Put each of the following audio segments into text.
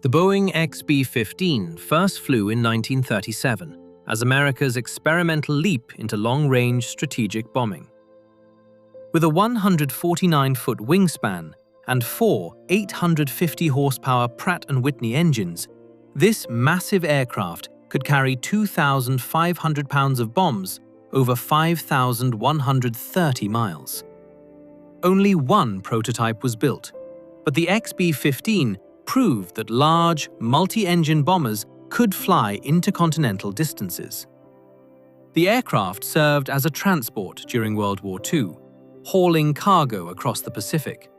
The Boeing XB-15 first flew in 1937 as America's experimental leap into long-range strategic bombing. With a 149-foot wingspan and four 850-horsepower Pratt & Whitney engines, this massive aircraft could carry 2,500 pounds of bombs over 5,130 miles. Only one prototype was built, but the XB-15 proved that large, multi-engine bombers could fly intercontinental distances. The aircraft served as a transport during World War II, hauling cargo across the Pacific.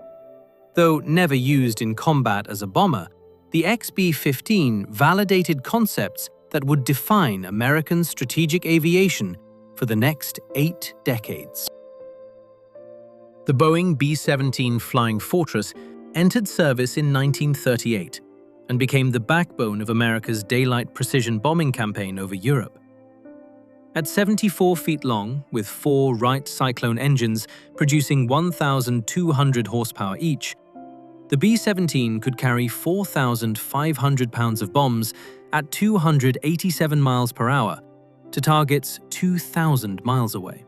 Though never used in combat as a bomber, the XB-15 validated concepts that would define American strategic aviation for the next 8 decades. The Boeing B-17 Flying Fortress entered service in 1938 and became the backbone of America's daylight precision bombing campaign over Europe. At 74 feet long, with 4 Wright Cyclone engines producing 1,200 horsepower each, the B-17 could carry 4,500 pounds of bombs at 287 miles per hour to targets 2,000 miles away.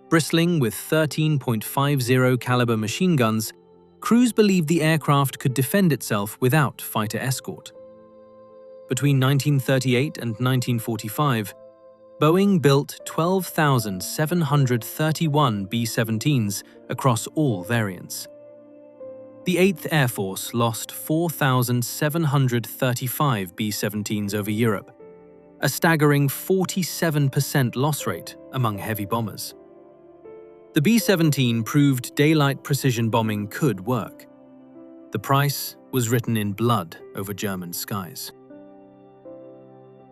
Bristling with 13.50 caliber machine guns, crews believed the aircraft could defend itself without fighter escort. Between 1938 and 1945, Boeing built 12,731 B-17s across all variants. The 8th Air Force lost 4,735 B-17s over Europe, a staggering 47% loss rate among heavy bombers. The B-17 proved daylight precision bombing could work. The price was written in blood over German skies.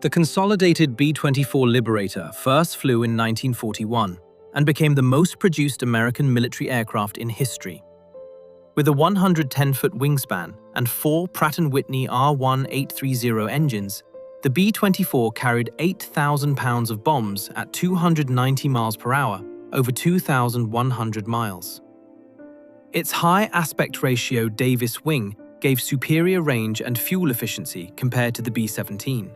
The consolidated B-24 Liberator first flew in 1941 and became the most produced American military aircraft in history. With a 110-foot wingspan and 4 Pratt & Whitney R1830 engines, the B-24 carried 8,000 pounds of bombs at 290 miles per hour over 2,100 miles. Its high aspect ratio Davis wing gave superior range and fuel efficiency compared to the B-17.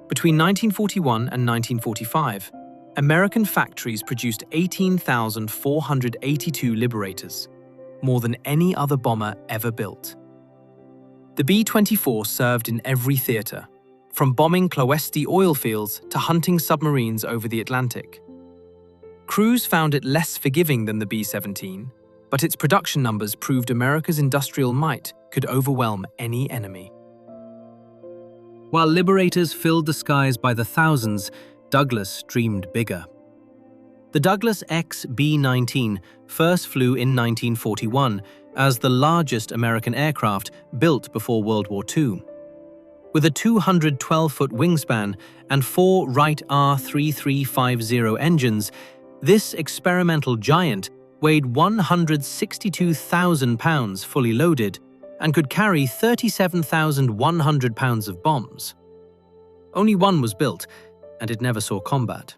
Between 1941 and 1945, American factories produced 18,482 Liberators, more than any other bomber ever built. The B-24 served in every theater, from bombing Cloeste oil fields to hunting submarines over the Atlantic. Crews found it less forgiving than the B-17, but its production numbers proved America's industrial might could overwhelm any enemy. While Liberators filled the skies by the thousands, Douglas dreamed bigger. The Douglas XB-19 first flew in 1941 as the largest American aircraft built before World War II. With a 212-foot wingspan and 4 Wright R3350 engines, this experimental giant weighed 162,000 pounds fully loaded and could carry 37,100 pounds of bombs. Only one was built, and it never saw combat.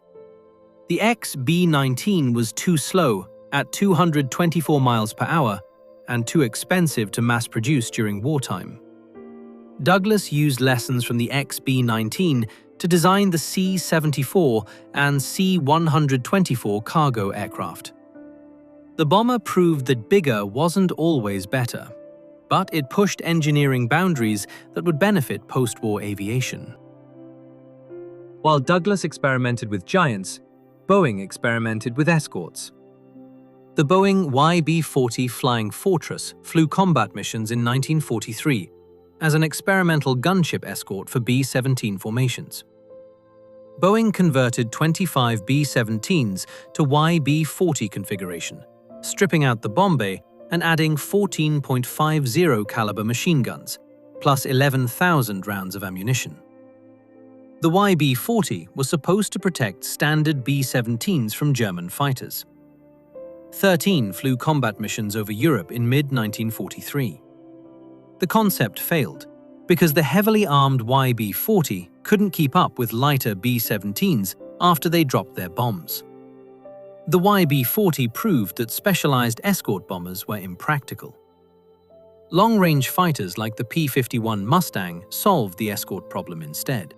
The XB-19 was too slow at 224 miles per hour and too expensive to mass produce during wartime. Douglas used lessons from the XB-19 to design the C-74 and C-124 cargo aircraft. The bomber proved that bigger wasn't always better, but it pushed engineering boundaries that would benefit post-war aviation. While Douglas experimented with giants, Boeing experimented with escorts. The Boeing YB-40 Flying Fortress flew combat missions in 1943 as an experimental gunship escort for B-17 formations. Boeing converted 25 B-17s to YB-40 configuration, stripping out the bomb bay and adding 14.50 caliber machine guns, plus 11,000 rounds of ammunition. The YB-40 was supposed to protect standard B-17s from German fighters. 13 flew combat missions over Europe in mid-1943. The concept failed because the heavily armed YB-40 couldn't keep up with lighter B-17s after they dropped their bombs. The YB-40 proved that specialized escort bombers were impractical. Long-range fighters like the P-51 Mustang solved the escort problem instead.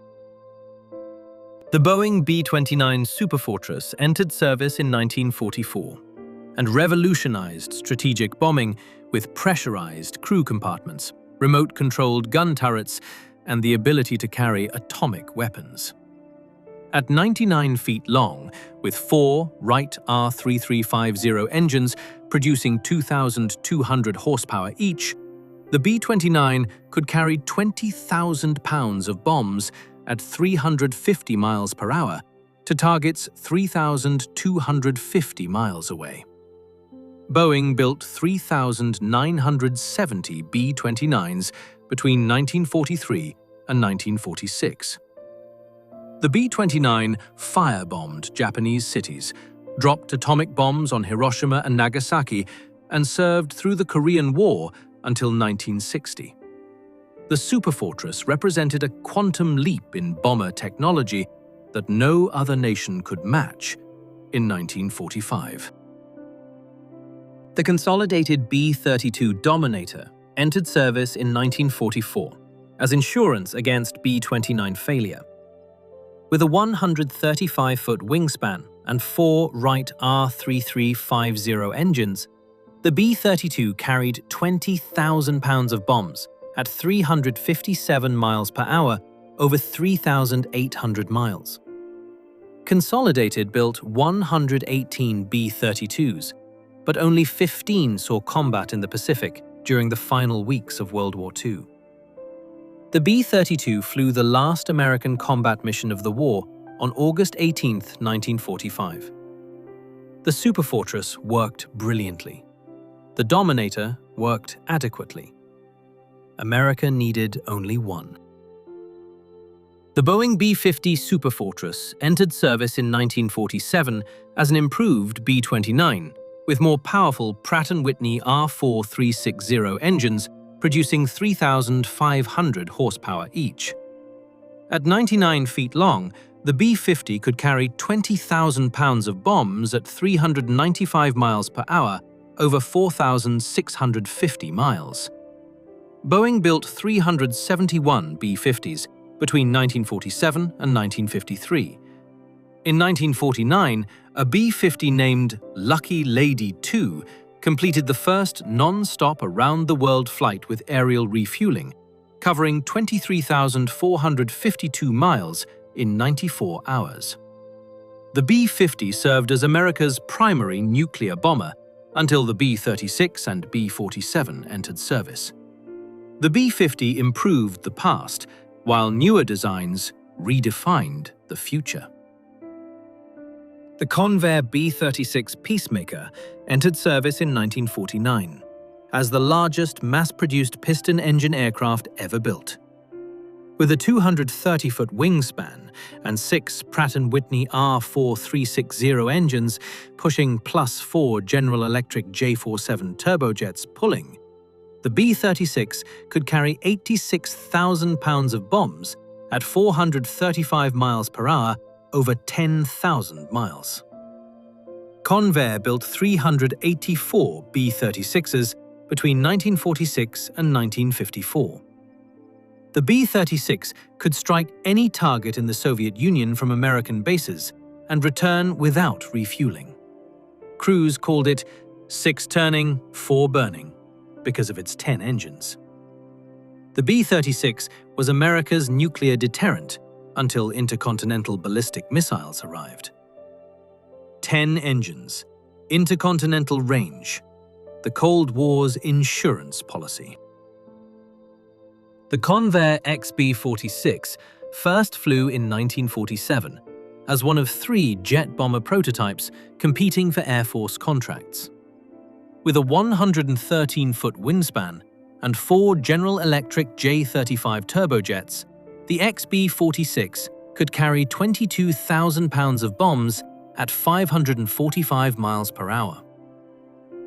The Boeing B-29 Superfortress entered service in 1944 and revolutionized strategic bombing with pressurized crew compartments, remote-controlled gun turrets, and the ability to carry atomic weapons. At 99 feet long, with 4 Wright R3350 engines producing 2,200 horsepower each, the B-29 could carry 20,000 pounds of bombs at 350 miles per hour to targets 3,250 miles away. Boeing built 3,970 B-29s between 1943 and 1946. The B-29 firebombed Japanese cities, dropped atomic bombs on Hiroshima and Nagasaki, and served through the Korean War until 1960. The Superfortress represented a quantum leap in bomber technology that no other nation could match in 1945. The consolidated B-32 Dominator entered service in 1944 as insurance against B-29 failure. With a 135-foot wingspan and 4 Wright R3350 engines, the B-32 carried 20,000 pounds of bombs at 357 miles per hour over 3,800 miles. Consolidated built 118 B-32s, but only 15 saw combat in the Pacific during the final weeks of World War II. The B-32 flew the last American combat mission of the war on August 18, 1945. The Superfortress worked brilliantly. The Dominator worked adequately. America needed only one. The Boeing B-50 Superfortress entered service in 1947 as an improved B-29, with more powerful Pratt & Whitney R4360 engines producing 3,500 horsepower each. At 99 feet long, the B-50 could carry 20,000 pounds of bombs at 395 miles per hour over 4,650 miles. Boeing built 371 B-50s between 1947 and 1953. In 1949, a B-50 named Lucky Lady 2 completed the first non-stop around-the-world flight with aerial refueling, covering 23,452 miles in 94 hours. The B-50 served as America's primary nuclear bomber until the B-36 and B-47 entered service. The B-50 improved the past, while newer designs redefined the future. The Convair B-36 Peacemaker entered service in 1949 as the largest mass-produced piston-engine aircraft ever built. With a 230-foot wingspan and 6 Pratt & Whitney R4360 engines pushing +4 General Electric J-47 turbojets pulling, the B-36 could carry 86,000 pounds of bombs at 435 miles per hour over 10,000 miles. Convair built 384 B-36s between 1946 and 1954. The B-36 could strike any target in the Soviet Union from American bases and return without refueling. Crews called it 6 turning, 4 burning because of its 10 engines. The B-36 was America's nuclear deterrent until intercontinental ballistic missiles arrived. 10 engines, intercontinental range, the Cold War's insurance policy. The Convair XB-46 first flew in 1947 as one of 3 jet bomber prototypes competing for Air Force contracts. With a 113-foot wingspan and 4 General Electric J-35 turbojets, the XB-46 could carry 22,000 pounds of bombs at 545 miles per hour.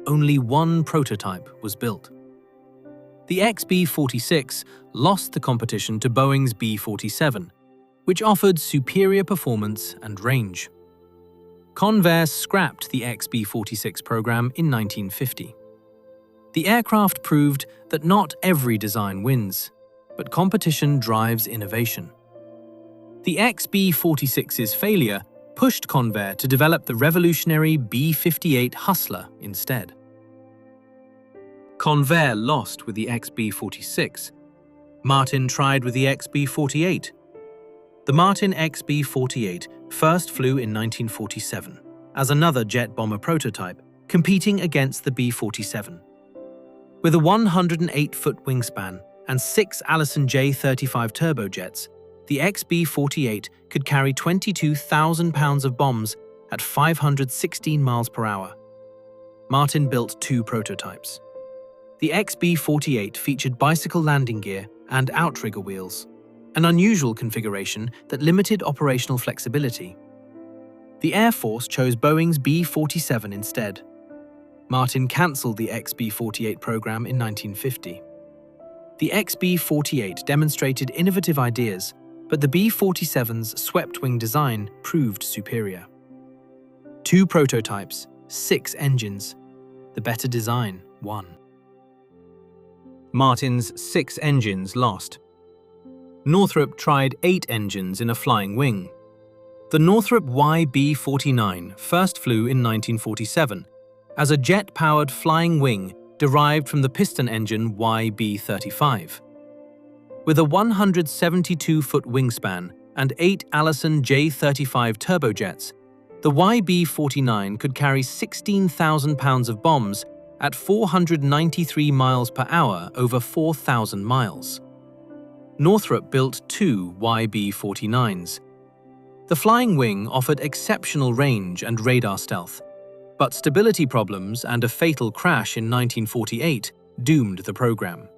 Only one prototype was built. The XB-46 lost the competition to Boeing's B-47, which offered superior performance and range. Convair scrapped the XB-46 program in 1950. The aircraft proved that not every design wins, but competition drives innovation. The XB-46's failure pushed Convair to develop the revolutionary B-58 Hustler instead. Convair lost with the XB-46. Martin tried with the XB-48. The Martin XB-48 first flew in 1947 as another jet bomber prototype, competing against the B-47. With a 108-foot wingspan and 6 Allison J-35 turbojets, the XB-48 could carry 22,000 pounds of bombs at 516 miles per hour. Martin built 2 prototypes. The XB-48 featured bicycle landing gear and outrigger wheels, an unusual configuration that limited operational flexibility. The Air Force chose Boeing's B-47 instead. Martin cancelled the XB-48 program in 1950. The XB-48 demonstrated innovative ideas, but the B-47's swept-wing design proved superior. 2 prototypes, 6 engines. The better design won. Martin's 6 engines lost. Northrop tried 8 engines in a flying wing. The Northrop YB-49 first flew in 1947 as a jet-powered flying wing derived from the piston engine YB-35. With a 172-foot wingspan and 8 Allison J-35 turbojets, the YB-49 could carry 16,000 pounds of bombs at 493 miles per hour over 4,000 miles. Northrop built 2 YB-49s. The flying wing offered exceptional range and radar stealth, but stability problems and a fatal crash in 1948 doomed the program.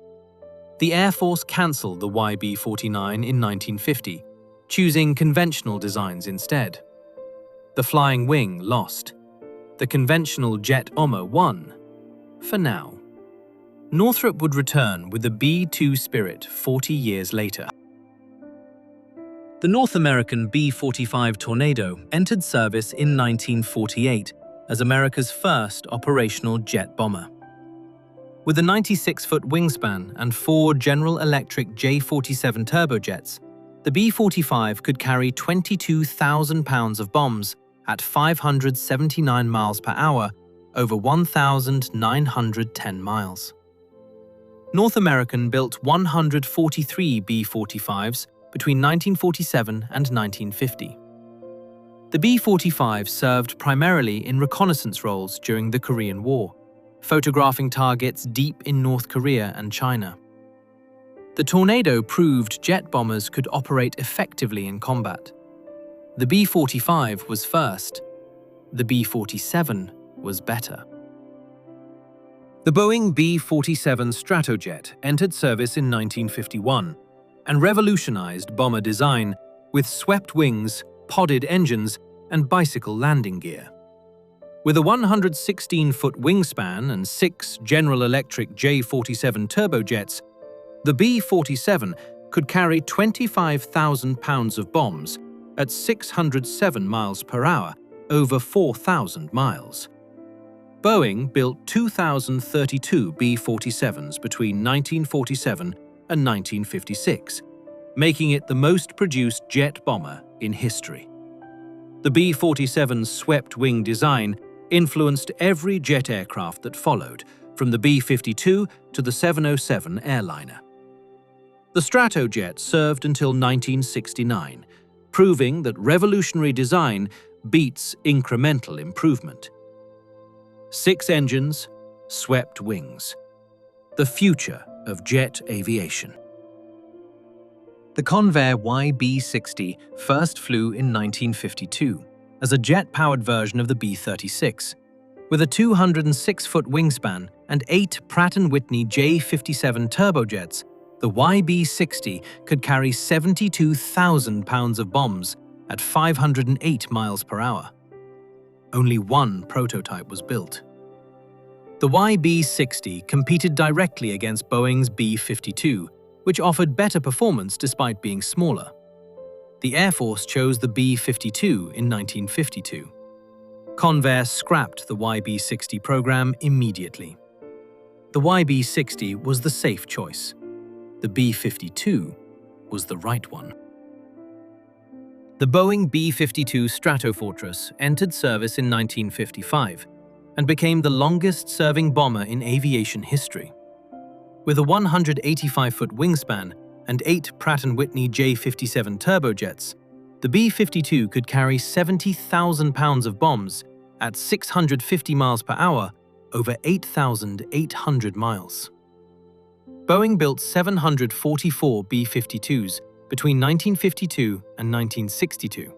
The Air Force cancelled the YB-49 in 1950, choosing conventional designs instead. The flying wing lost. The conventional jet bomber won. For now. Northrop would return with the B-2 Spirit 40 years later. The North American B-45 Tornado entered service in 1948 as America's first operational jet bomber. With a 96-foot wingspan and 4 General Electric J-47 turbojets, the B-45 could carry 22,000 pounds of bombs at 579 miles per hour over 1,910 miles. North American built 143 B-45s between 1947 and 1950. The B-45 served primarily in reconnaissance roles during the Korean War, photographing targets deep in North Korea and China. The Tornado proved jet bombers could operate effectively in combat. The B-45 was first. The B-47 was better. The Boeing B-47 Stratojet entered service in 1951 and revolutionized bomber design with swept wings, podded engines, and bicycle landing gear. With a 116-foot wingspan and 6 General Electric J-47 turbojets, the B-47 could carry 25,000 pounds of bombs at 607 miles per hour over 4,000 miles. Boeing built 2,032 B-47s between 1947 and 1956, making it the most produced jet bomber in history. The B-47's swept-wing design influenced every jet aircraft that followed, from the B-52 to the 707 airliner. The Stratojet served until 1969, proving that revolutionary design beats incremental improvement. 6 engines, swept wings. The future of jet aviation. The Convair YB-60 first flew in 1952 as a jet-powered version of the B-36. With a 206-foot wingspan and 8 Pratt & Whitney J-57 turbojets, the YB-60 could carry 72,000 pounds of bombs at 508 miles per hour. Only 1 prototype was built. The YB-60 competed directly against Boeing's B-52, which offered better performance despite being smaller. The Air Force chose the B-52 in 1952. Convair scrapped the YB-60 program immediately. The YB-60 was the safe choice. The B-52 was the right one. The Boeing B-52 Stratofortress entered service in 1955 and became the longest-serving bomber in aviation history. With a 185-foot wingspan and 8 Pratt & Whitney J-57 turbojets, the B-52 could carry 70,000 pounds of bombs at 650 miles per hour over 8,800 miles. Boeing built 744 B-52s between 1952 and 1962.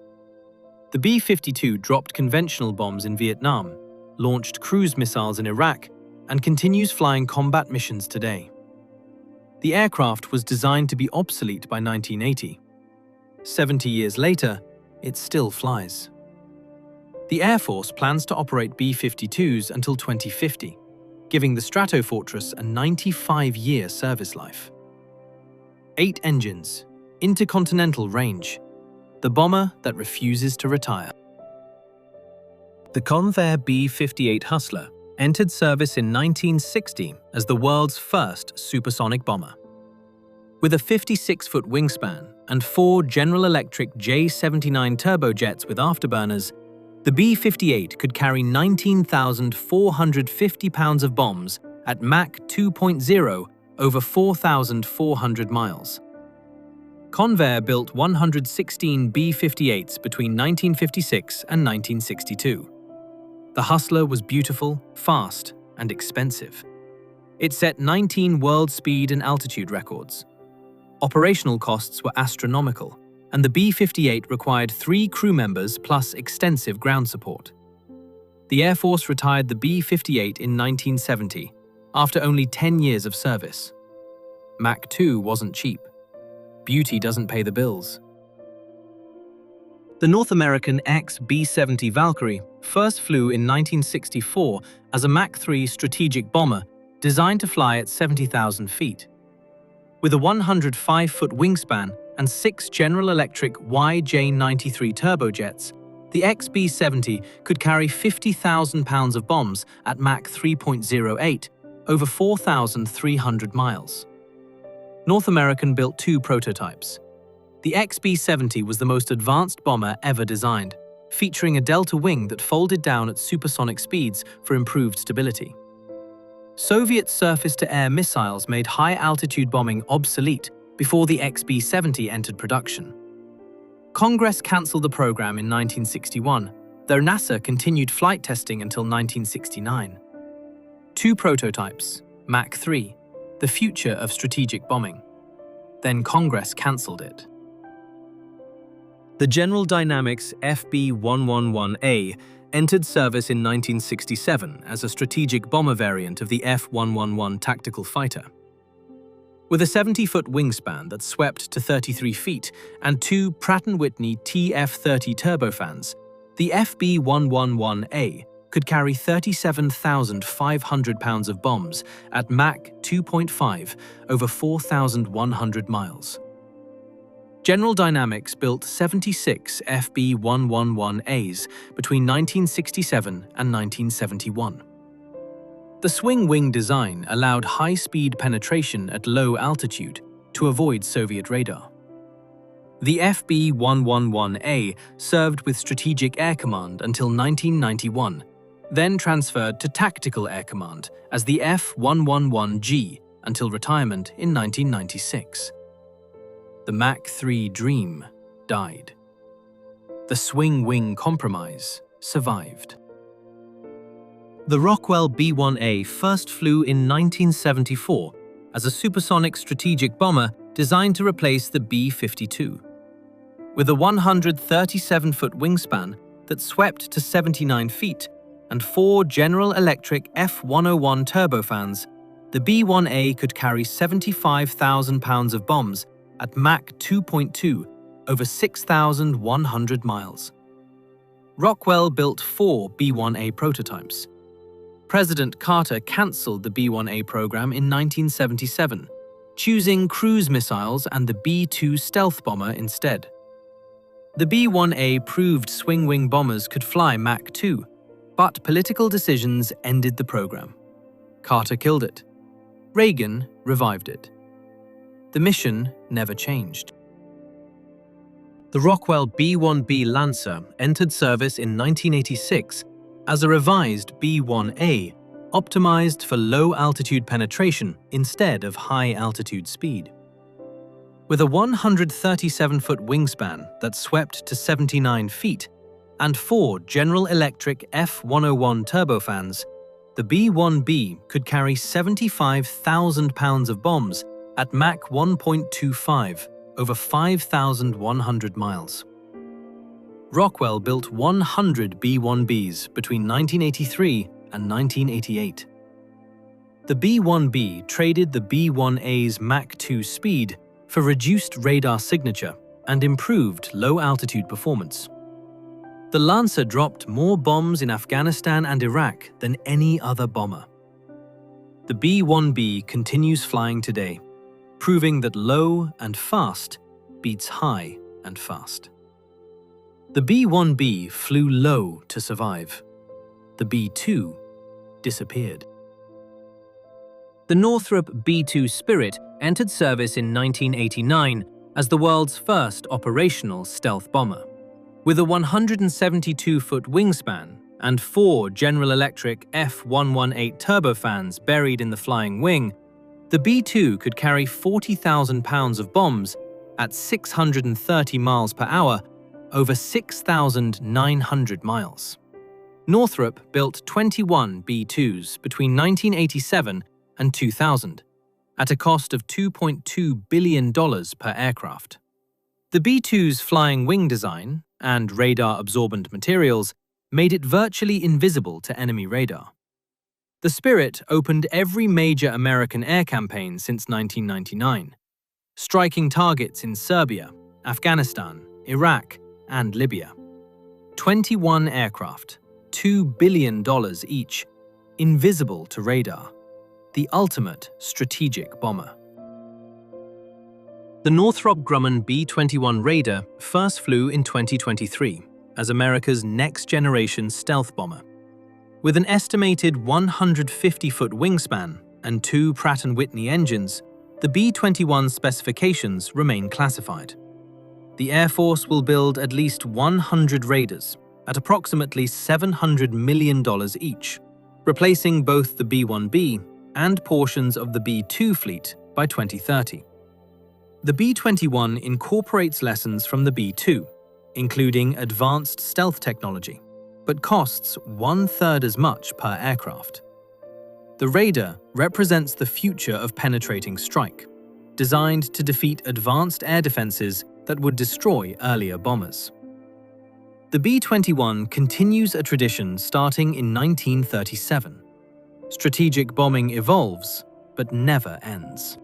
The B-52 dropped conventional bombs in Vietnam, launched cruise missiles in Iraq, and continues flying combat missions today. The aircraft was designed to be obsolete by 1980. 70 years later, it still flies. The Air Force plans to operate B-52s until 2050, giving the Stratofortress a 95-year service life. 8 engines, intercontinental range, the bomber that refuses to retire. The Convair B-58 Hustler entered service in 1960 as the world's first supersonic bomber. With a 56-foot wingspan and 4 General Electric J-79 turbojets with afterburners, the B-58 could carry 19,450 pounds of bombs at Mach 2.0 over 4,400 miles. Convair built 116 B-58s between 1956 and 1962. The Hustler was beautiful, fast, and expensive. It set 19 world speed and altitude records. Operational costs were astronomical, and the B-58 required 3 crew members plus extensive ground support. The Air Force retired the B-58 in 1970, after only 10 years of service. Mach 2 wasn't cheap. Beauty doesn't pay the bills. The North American XB-70 Valkyrie first flew in 1964 as a Mach 3 strategic bomber designed to fly at 70,000 feet. With a 105-foot wingspan and 6 General Electric YJ-93 turbojets, the XB-70 could carry 50,000 pounds of bombs at Mach 3.08 over 4,300 miles. North American built 2 prototypes. The XB-70 was the most advanced bomber ever designed, featuring a delta wing that folded down at supersonic speeds for improved stability. Soviet surface-to-air missiles made high-altitude bombing obsolete before the XB-70 entered production. Congress cancelled the program in 1961, though NASA continued flight testing until 1969. 2 prototypes, Mach 3, the future of strategic bombing. Then Congress cancelled it. The General Dynamics FB-111A entered service in 1967 as a strategic bomber variant of the F-111 tactical fighter. With a 70-foot wingspan that swept to 33 feet and 2 Pratt & Whitney TF-30 turbofans, the FB-111A could carry 37,500 pounds of bombs at Mach 2.5 over 4,100 miles. General Dynamics built 76 FB-111As between 1967 and 1971. The swing wing design allowed high-speed penetration at low altitude to avoid Soviet radar. The FB-111A served with Strategic Air Command until 1991, then transferred to Tactical Air Command as the F-111G until retirement in 1996. The Mach 3 dream died. The swing-wing compromise survived. The Rockwell B-1A first flew in 1974 as a supersonic strategic bomber designed to replace the B-52. With a 137-foot wingspan that swept to 79 feet and 4 General Electric F-101 turbofans, the B-1A could carry 75,000 pounds of bombs at Mach 2.2 over 6,100 miles. Rockwell built 4 B-1A prototypes. President Carter cancelled the B-1A program in 1977, choosing cruise missiles and the B-2 stealth bomber instead. The B-1A proved swing-wing bombers could fly Mach 2, but political decisions ended the program. Carter killed it, Reagan revived it. The mission never changed. The Rockwell B-1B Lancer entered service in 1986 as a revised B-1A, optimized for low-altitude penetration instead of high-altitude speed. With a 137-foot wingspan that swept to 79 feet and 4 General Electric F101 turbofans, the B-1B could carry 75,000 pounds of bombs at Mach 1.25 over 5,100 miles. Rockwell built 100 B-1Bs between 1983 and 1988. The B-1B traded the B-1A's Mach 2 speed for reduced radar signature and improved low-altitude performance. The Lancer dropped more bombs in Afghanistan and Iraq than any other bomber. The B-1B continues flying today, proving that low and fast beats high and fast. The B-1B flew low to survive. The B-2 disappeared. The Northrop B-2 Spirit entered service in 1989 as the world's first operational stealth bomber. With a 172-foot wingspan and 4 General Electric F118 turbofans buried in the flying wing, the B-2 could carry 40,000 pounds of bombs at 630 miles per hour over 6,900 miles. Northrop built 21 B-2s between 1987 and 2000, at a cost of $2.2 billion per aircraft. The B-2's flying wing design and radar-absorbent materials made it virtually invisible to enemy radar. The Spirit opened every major American air campaign since 1999, striking targets in Serbia, Afghanistan, Iraq, and Libya. 21 aircraft, $2 billion each, invisible to radar. The ultimate strategic bomber. The Northrop Grumman B-21 Raider first flew in 2023 as America's next-generation stealth bomber. With an estimated 150-foot wingspan and 2 Pratt & Whitney engines, the B-21 specifications remain classified. The Air Force will build at least 100 Raiders at approximately $700 million each, replacing both the B-1B and portions of the B-2 fleet by 2030. The B-21 incorporates lessons from the B-2, including advanced stealth technology, but costs 1/3 as much per aircraft. The Raider represents the future of penetrating strike, designed to defeat advanced air defenses that would destroy earlier bombers. The B-21 continues a tradition starting in 1937. Strategic bombing evolves, but never ends.